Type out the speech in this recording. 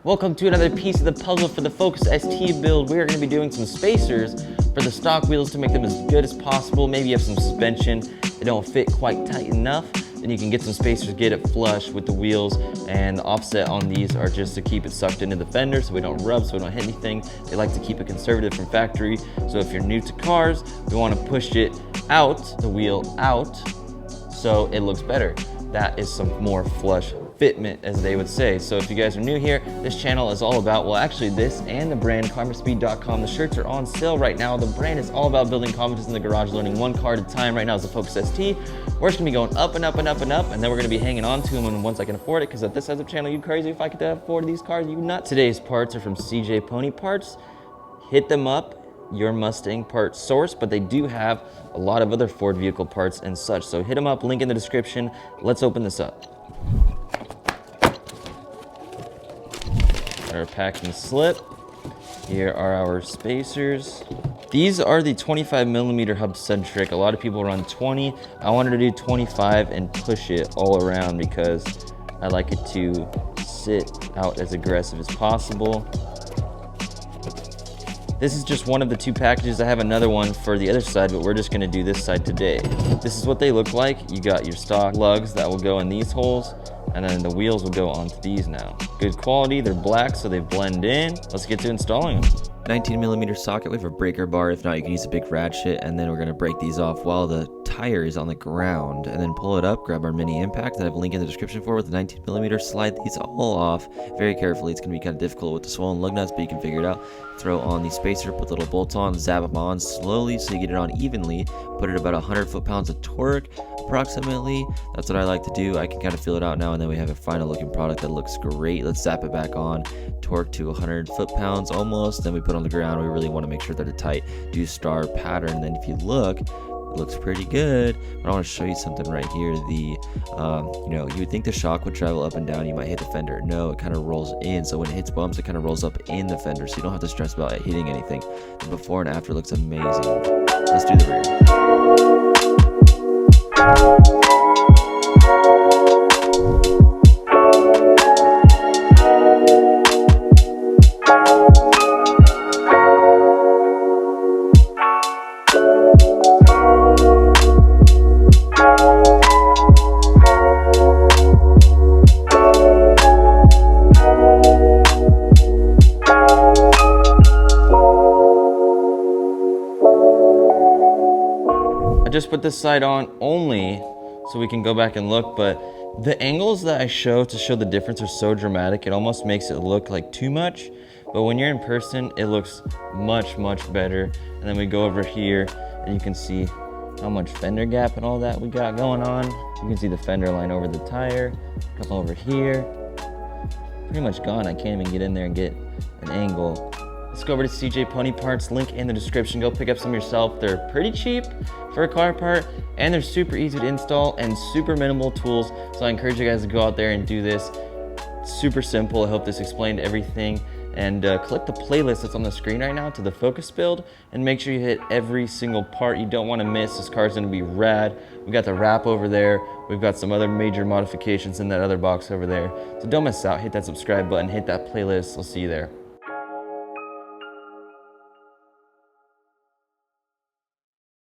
Welcome to another piece of the puzzle for the Focus ST build. We're going to be doing some spacers for the stock wheels to make them as good as possible. Maybe you have some suspension, they don't fit quite tight enough, then you can get some spacers, get it flush with the wheels, and the offset on these are just to keep it sucked into the fender so we don't rub, so we don't hit anything. They like to keep it conservative from factory, so if you're new to cars, we want to push it out, the wheel out, so it looks better. That is some more flush fitment, as they would say. So if you guys are new here, this channel is all about, well, actually this and the brand ClimbRspeed.com. The shirts are on sale right now. The brand is all about building confidence in the garage, learning one car at a time. Right now is the Focus ST. We're just gonna be going up and up and up and up, and then we're gonna be hanging on to them and once I can afford it, because at this size of channel, you crazy if I could afford these cars, you nuts. Today's parts are from CJ Pony Parts. Hit them up, your Mustang part source, but they do have a lot of other Ford vehicle parts and such. So hit them up, link in the description. Let's open this up. Our packing slip. Here are our spacers. These are the 25mm hub centric. A lot of people run 20. I wanted to do 25 and push it all around because I like it to sit out as aggressive as possible. This is just one of the two packages. I have another one for the other side, but we're just gonna do this side today. This is what they look like. You got your stock lugs that will go in these holes, and then the wheels will go onto these now. Good quality, they're black, so they blend in. Let's get to installing them. 19mm socket. We have a breaker bar. If not, you can use a big ratchet, and then we're gonna break these off while the tire is on the ground, and then pull it up, grab our mini impact that I have a link in the description for with the 19mm, slide these all off very carefully. It's gonna be kind of difficult with the swollen lug nuts, but you can figure it out. Throw on the spacer, put the little bolts on, zap them on slowly so you get it on evenly. Put it about 100 foot-pounds of torque approximately. That's what I like to do. I can kind of feel it out now, and then we have a final looking product that looks great. Let's zap it back on, torque to 100 foot-pounds almost, then we put on the ground. We really want to make sure that it's tight. Do star pattern, then if you look, it looks pretty good, but I want to show you something right here. The you would think the shock would travel up and down, you might hit the fender. No, it kind of rolls in, so when it hits bumps, it kind of rolls up in the fender, so you don't have to stress about it hitting anything. The before and after looks amazing. Let's do the rear. I just put this side on only so we can go back and look, but the angles that I show to show the difference are so dramatic, it almost makes it look like too much. But when you're in person, it looks much, much better. And then we go over here and you can see how much fender gap and all that we got going on. You can see the fender line over the tire, a couple over here. Pretty much gone. I can't even get in there and get an angle. Let's go over to CJ Pony Parts, link in the description. Go pick up some yourself. They're pretty cheap for a car part, and they're super easy to install and super minimal tools. So I encourage you guys to go out there and do this. It's super simple. I hope this explained everything. And click the playlist that's on the screen right now to the Focus build, and make sure you hit every single part you don't want to miss. This car is going to be rad. We got the wrap over there. We've got some other major modifications in that other box over there. So don't miss out. Hit that subscribe button. Hit that playlist. I'll see you there.